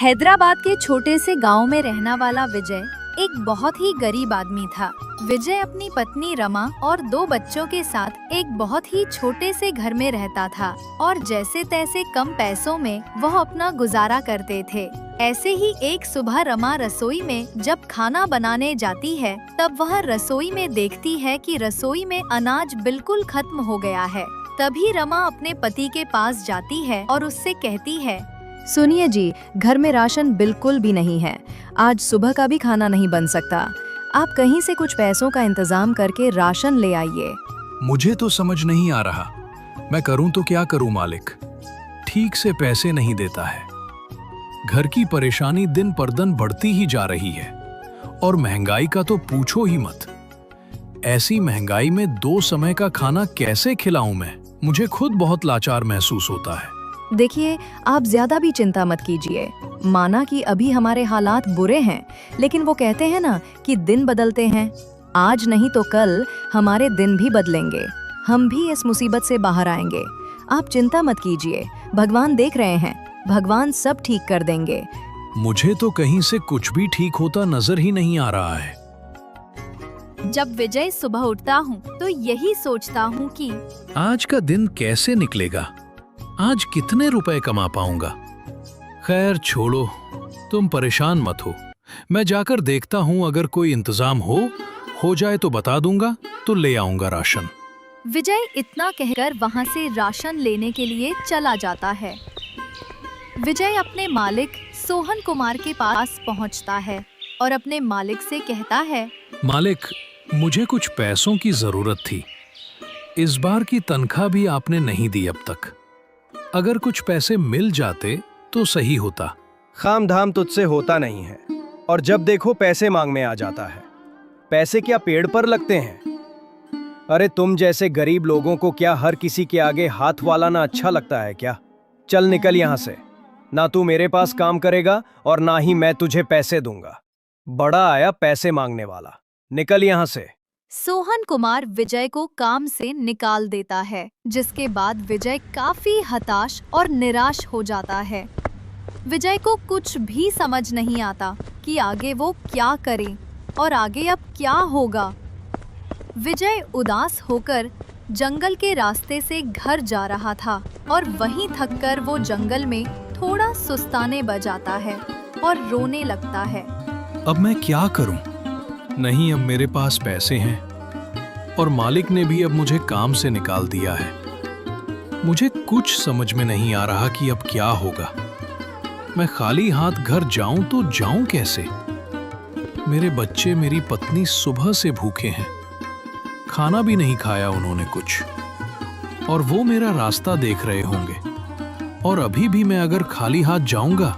हैदराबाद के छोटे से गांव में रहने वाला विजय एक बहुत ही गरीब आदमी था। विजय अपनी पत्नी रमा और 2 बच्चों के साथ एक बहुत ही छोटे से घर में रहता था और जैसे तैसे कम पैसों में वह अपना गुजारा करते थे। ऐसे ही एक सुबह रमा रसोई में जब खाना बनाने जाती है तब वह रसोई में देखती है कि रसोई में अनाज बिल्कुल खत्म हो गया है। तभी रमा अपने पति के पास जाती है और उससे कहती है, सुनिए जी, घर में राशन बिल्कुल भी नहीं है। आज सुबह का भी खाना नहीं बन सकता। आप कहीं से कुछ पैसों का इंतजाम करके राशन ले आइए। मुझे तो समझ नहीं आ रहा, मैं करूं तो क्या करूं मालिक। ठीक से पैसे नहीं देता है। घर की परेशानी दिन पर दिन बढ़ती ही जा रही है और महंगाई का तो पूछो ही मत। ऐसी महंगाई में 2 समय का खाना कैसे खिलाऊं मैं? मुझे खुद बहुत लाचार महसूस होता है। देखिए, आप ज्यादा भी चिंता मत कीजिए। माना कि अभी हमारे हालात बुरे हैं, लेकिन वो कहते हैं ना कि दिन बदलते हैं। आज नहीं तो कल हमारे दिन भी बदलेंगे। हम भी इस मुसीबत से बाहर आएंगे। आप चिंता मत कीजिए, भगवान देख रहे हैं, भगवान सब ठीक कर देंगे। मुझे तो कहीं से कुछ भी ठीक होता नजर ही नहीं आ रहा है। जब विजय सुबह उठता हूँ तो यही सोचता हूँ कि आज का दिन कैसे निकलेगा, आज कितने रुपए कमा पाऊंगा। खैर छोड़ो, तुम परेशान मत हो। मैं जाकर देखता हूँ, अगर कोई इंतजाम हो जाए तो बता दूंगा, तो ले आऊंगा राशन। विजय इतना कहकर वहाँ से राशन लेने के लिए चला जाता है। विजय अपने मालिक सोहन कुमार के पास पहुँचता है और अपने मालिक से कहता है, मालिक, मुझे कुछ पैसों की जरूरत थी। इस बार की तनख्वाह भी आपने नहीं दी अब तक। अगर कुछ पैसे मिल जाते तो सही होता। खाम धाम तुझसे होता नहीं है और जब देखो पैसे मांग में आ जाता है। पैसे क्या पेड़ पर लगते हैं? अरे तुम जैसे गरीब लोगों को क्या हर किसी के आगे हाथ वालाना अच्छा लगता है क्या? चल निकल यहाँ से। ना तू मेरे पास काम करेगा और ना ही मैं तुझे पैसे दूंगा। बड़ा आया पैसे मांगने वाला, निकल यहाँ से। सोहन कुमार विजय को काम से निकाल देता है, जिसके बाद विजय काफी हताश और निराश हो जाता है। विजय को कुछ भी समझ नहीं आता कि आगे वो क्या करे और आगे अब क्या होगा। विजय उदास होकर जंगल के रास्ते से घर जा रहा था और वहीं थककर वो जंगल में थोड़ा सुस्ताने बजाता है और रोने लगता है। अब मैं क्या करूं? नहीं, अब मेरे पास पैसे हैं और मालिक ने भी अब मुझे काम से निकाल दिया है। मुझे कुछ समझ में नहीं आ रहा कि अब क्या होगा। मैं खाली हाथ घर जाऊं तो जाऊं कैसे? मेरे बच्चे, मेरी पत्नी सुबह से भूखे हैं, खाना भी नहीं खाया उन्होंने कुछ, और वो मेरा रास्ता देख रहे होंगे। और अभी भी मैं अगर खाली हाथ जाऊंगा।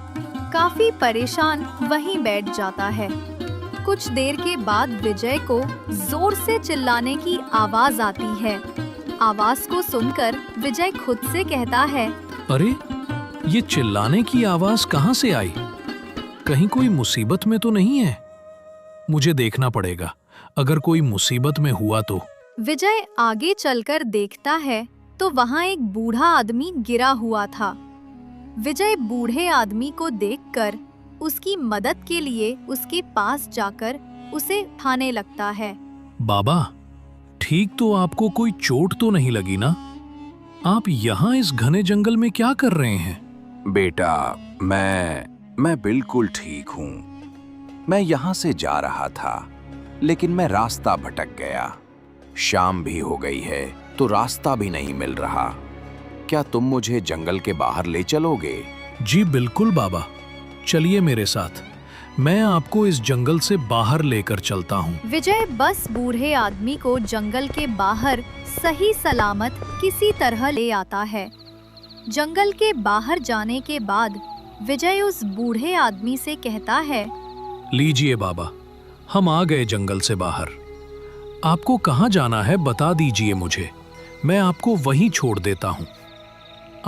काफी परेशान वहीं बैठ जाता है। कुछ देर के बाद विजय को जोर से चिल्लाने की आवाज आती है। आवाज को सुनकर विजय खुद से कहता है, अरे ये चिल्लाने की आवाज कहाँ से आई? कहीं कोई मुसीबत में तो नहीं है? मुझे देखना पड़ेगा, अगर कोई मुसीबत में हुआ तो। विजय आगे चलकर देखता है तो वहाँ एक बूढ़ा आदमी गिरा हुआ था। विजय बूढ़े आदमी को देखकर उसकी मदद के लिए उसके पास जाकर उसे उठाने लगता है। बाबा, ठीक तो आपको कोई चोट तो नहीं लगी ना? आप यहाँ इस घने जंगल में क्या कर रहे हैं? बेटा, मैं बिल्कुल ठीक हूँ। मैं यहाँ से जा रहा था, लेकिन मैं रास्ता भटक गया। शाम भी हो गई है तो रास्ता भी नहीं मिल रहा। क्या तुम मुझे जंगल के बाहर ले चलोगे? जी बिल्कुल बाबा, चलिए मेरे साथ। मैं आपको इस जंगल से बाहर लेकर चलता हूँ। विजय बस बूढ़े आदमी को जंगल के बाहर सही सलामत किसी तरह ले आता है। जंगल के बाहर जाने के बाद विजय उस बूढ़े आदमी से कहता है, लीजिए बाबा, हम आ गए जंगल से बाहर। आपको कहाँ जाना है बता दीजिए मुझे, मैं आपको वहीं छोड़ देता हूँ।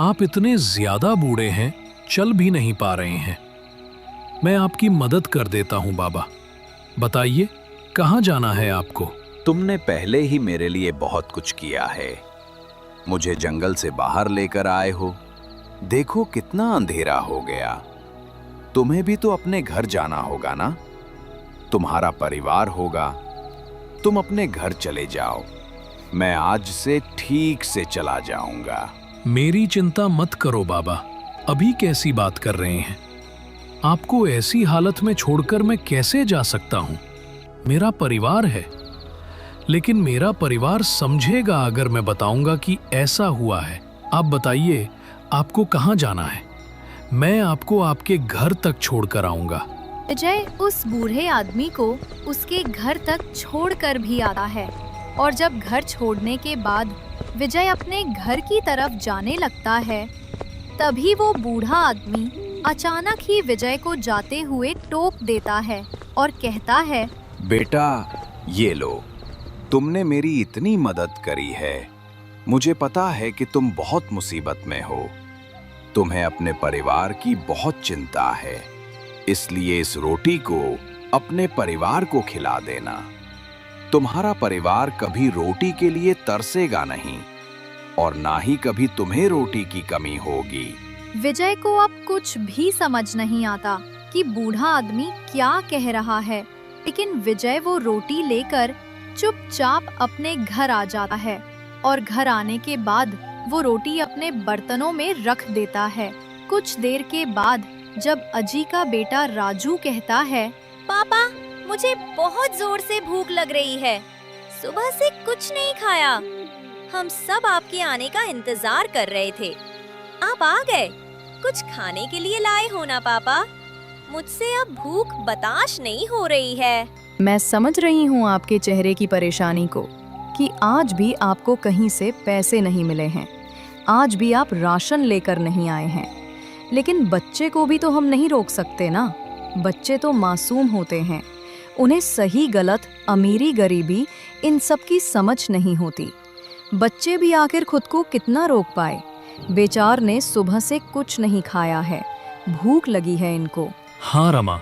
आप इतने ज्यादा बूढ़े हैं, चल भी नहीं पा रहे हैं। मैं आपकी मदद कर देता हूँ बाबा। बताइए कहाँ जाना है आपको? तुमने पहले ही मेरे लिए बहुत कुछ किया है। मुझे जंगल से बाहर लेकर आए हो। देखो कितना अंधेरा हो गया। तुम्हें भी तो अपने घर जाना होगा ना, तुम्हारा परिवार होगा। तुम अपने घर चले जाओ, मैं आज से ठीक से चला जाऊंगा। मेरी चिंता मत करो बाबा, अभी कैसी बात कर रहे हैं? आपको ऐसी हालत में छोड़कर मैं कैसे जा सकता हूं? मेरा परिवार है, लेकिन मेरा परिवार समझेगा अगर मैं बताऊंगा कि ऐसा हुआ है। आप बताइए, आपको कहां जाना है? मैं आपको आपके घर तक छोड़कर आऊंगा। विजय उस बूढ़े आदमी को उसके घर तक छोड़कर भी आता है और जब घर छोड़ने के बाद विजय अपने घर की तरफ जाने लगता है, तभी वो बूढ़ा आदमी अचानक ही विजय को जाते हुए टोक देता है और कहता है, बेटा ये लो, तुमने मेरी इतनी मदद करी है। मुझे पता है कि तुम बहुत मुसीबत में हो, तुम्हें अपने परिवार की बहुत चिंता है, इसलिए इस रोटी को अपने परिवार को खिला देना। तुम्हारा परिवार कभी रोटी के लिए तरसेगा नहीं और ना ही कभी तुम्हें रोटी की कमी होगी। विजय को अब कुछ भी समझ नहीं आता कि बूढ़ा आदमी क्या कह रहा है, लेकिन विजय वो रोटी लेकर चुपचाप अपने घर आ जाता है और घर आने के बाद वो रोटी अपने बर्तनों में रख देता है। कुछ देर के बाद जब अजी का बेटा राजू कहता है, पापा मुझे बहुत जोर से भूख लग रही है, सुबह से कुछ नहीं खाया। हम सब आपके आने का इंतजार कर रहे थे, आप आ गए, कुछ खाने के लिए लाए हो ना पापा? मुझसे अब भूख बर्दाश्त नहीं हो रही है। मैं समझ रही हूँ आपके चेहरे की परेशानी को कि आज भी आपको कहीं से पैसे नहीं मिले हैं, आज भी आप राशन लेकर नहीं आए हैं। लेकिन बच्चे को भी तो हम नहीं रोक सकते ना, बच्चे तो मासूम होते हैं, उन्हें सही गलत, अमीरी गरीबी इन सब की समझ नहीं होती। बच्चे भी आखिर खुद को कितना रोक पाए? बेचार ने सुबह से कुछ नहीं खाया है, भूख लगी है इनको। हाँ रमा,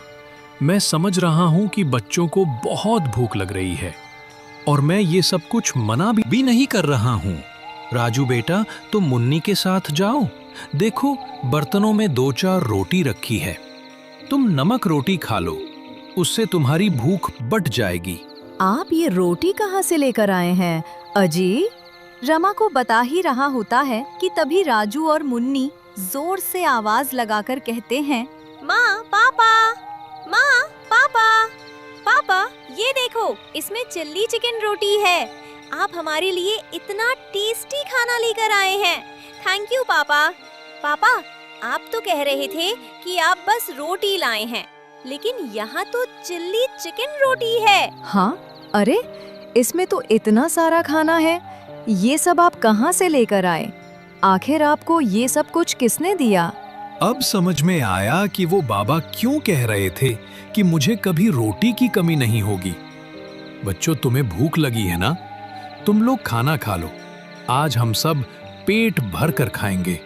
मैं समझ रहा हूं कि बच्चों को बहुत भूख लग रही है और मैं ये सब कुछ मना भी नहीं कर रहा हूं। राजू बेटा, तुम मुन्नी के साथ जाओ, देखो बर्तनों में 2-4 रोटी रखी है, तुम नमक रोटी खा लो, उससे तुम्हारी भूख बढ़ जाएगी। आप ये रोटी कहाँ से लेकर आए हैं अजी? रमा को बता ही रहा होता है कि तभी राजू और मुन्नी जोर से आवाज लगाकर कहते हैं, माँ पापा, माँ पापा, पापा ये देखो, इसमें चिल्ली चिकन रोटी है, आप हमारे लिए इतना टेस्टी खाना लेकर आए हैं। थैंक यू पापा। पापा आप तो कह रहे थे कि आप बस रोटी लाए हैं, लेकिन यहाँ तो चिल्ली चिकन रोटी है। हाँ, अरे इसमें तो इतना सारा खाना है, ये सब आप कहाँ से लेकर आए? आखिर आपको ये सब कुछ किसने दिया? अब समझ में आया कि वो बाबा क्यों कह रहे थे कि मुझे कभी रोटी की कमी नहीं होगी। बच्चों, तुम्हें भूख लगी है ना, तुम लोग खाना खा लो, आज हम सब पेट भर कर खाएंगे।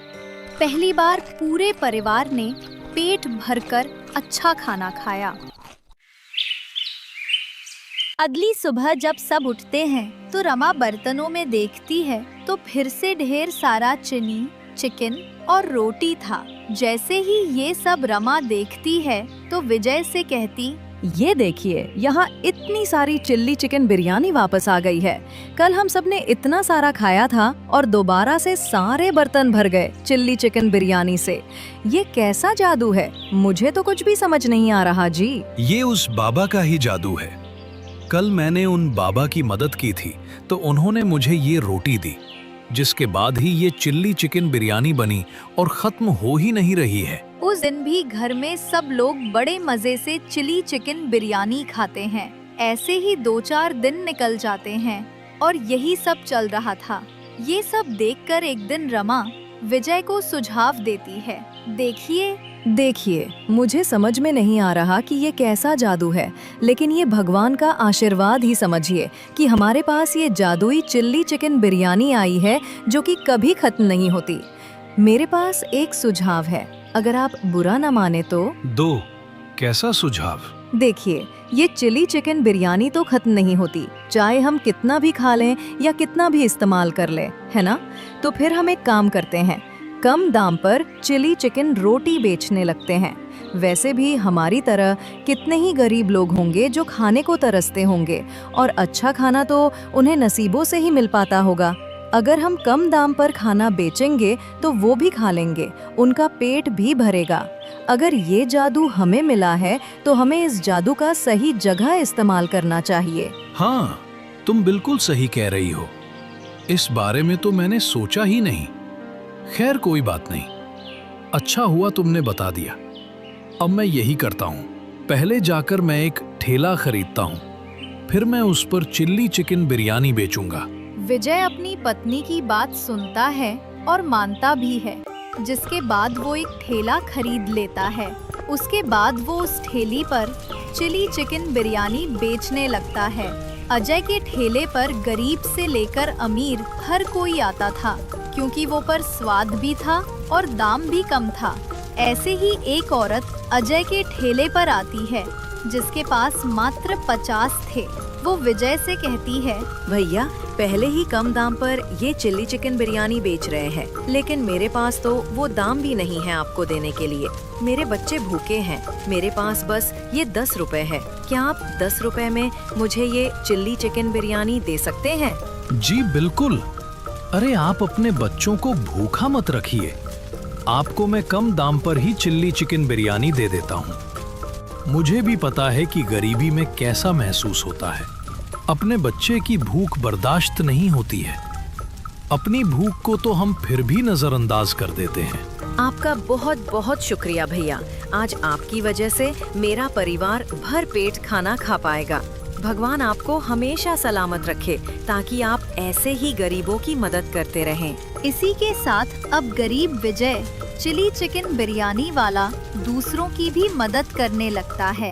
पहली बार पूरे परिवार ने पेट भरकर अच्छा खाना खाया। अगली सुबह जब सब उठते हैं तो रमा बर्तनों में देखती है तो फिर से ढेर सारा चिनी, चिकन और रोटी था। जैसे ही ये सब रमा देखती है तो विजय से कहती, ये देखिए, यहाँ इतनी सारी चिल्ली चिकन बिरयानी वापस आ गई है। कल हम सब ने इतना सारा खाया था और दोबारा से सारे बर्तन भर गए चिल्ली चिकन बिरयानी से। ये कैसा जादू है? मुझे तो कुछ भी समझ नहीं आ रहा जी। ये उस बाबा का ही जादू है। कल मैंने उन बाबा की मदद की थी तो उन्होंने मुझे ये रोटी दी, जिसके बाद ही ये चिल्ली चिकन बिरयानी बनी और खत्म हो ही नहीं रही है। उस दिन भी घर में सब लोग बड़े मजे से चिली चिकन बिरयानी खाते हैं। ऐसे ही 2-4 दिन निकल जाते हैं और यही सब चल रहा था। ये सब देखकर एक दिन रमा विजय को सुझाव देती है, देखिए, मुझे समझ में नहीं आ रहा कि ये कैसा जादू है, लेकिन ये भगवान का आशीर्वाद ही समझिए कि हमारे पास ये जादुई चिल्ली चिकन बिरयानी आई है जो कि कभी खत्म नहीं होती। मेरे पास एक सुझाव है, अगर आप बुरा न माने तो। दो, कैसा सुझाव? देखिए, ये चिली चिकन बिरयानी तो खत्म नहीं होती, चाहे हम कितना भी खा लें या कितना भी इस्तेमाल कर लें, है ना? तो फिर हम एक काम करते हैं, कम दाम पर चिली चिकन रोटी बेचने लगते हैं। वैसे भी हमारी तरह कितने ही गरीब लोग होंगे जो खाने को तरसते होंगे, और अच्छा खाना तो उन्हें नसीबों से ही मिल पाता होगा। अगर हम कम दाम पर खाना बेचेंगे तो वो भी खा लेंगे, उनका पेट भी भरेगा। अगर ये जादू हमें मिला है तो हमें इस जादू का सही जगह इस्तेमाल करना चाहिए। हाँ, तुम बिल्कुल सही कह रही हो। इस बारे में तो मैंने सोचा ही नहीं। खैर कोई बात नहीं, अच्छा हुआ तुमने बता दिया। अब मैं यही करता हूँ, पहले जाकर मैं एक ठेला खरीदता हूँ, फिर मैं उस पर चिल्ली चिकन बिरयानी बेचूंगा। विजय अपनी पत्नी की बात सुनता है और मानता भी है, जिसके बाद वो एक ठेला खरीद लेता है। उसके बाद वो उस ठेली पर चिली चिकन बिरयानी बेचने लगता है। अजय के ठेले पर गरीब से लेकर अमीर हर कोई आता था, क्योंकि वो पर स्वाद भी था और दाम भी कम था। ऐसे ही एक औरत अजय के ठेले पर आती है, जिसके पास मात्र 50 थे। वो विजय से कहती है, भैया पहले ही कम दाम पर ये चिल्ली चिकन बिरयानी बेच रहे हैं, लेकिन मेरे पास तो वो दाम भी नहीं है आपको देने के लिए। मेरे बच्चे भूखे हैं, मेरे पास बस ये 10 रुपए है। क्या आप 10 रुपए में मुझे ये चिल्ली चिकन बिरयानी दे सकते हैं? जी बिल्कुल। अरे आप अपने बच्चों को भूखा मत रखिए, आपको मैं कम दाम पर ही चिल्ली चिकन बिरयानी दे देता हूँ। मुझे भी पता है कि गरीबी में कैसा महसूस होता है। अपने बच्चे की भूख बर्दाश्त नहीं होती है। अपनी भूख को तो हम फिर भी नजरअंदाज कर देते हैं। आपका बहुत बहुत शुक्रिया भैया, आज आपकी वजह से मेरा परिवार भर पेट खाना खा पाएगा। भगवान आपको हमेशा सलामत रखे, ताकि आप ऐसे ही गरीबों की मदद करते रहें। इसी के साथ अब गरीब विजय चिली चिकन बिरयानी वाला दूसरों की भी मदद करने लगता है।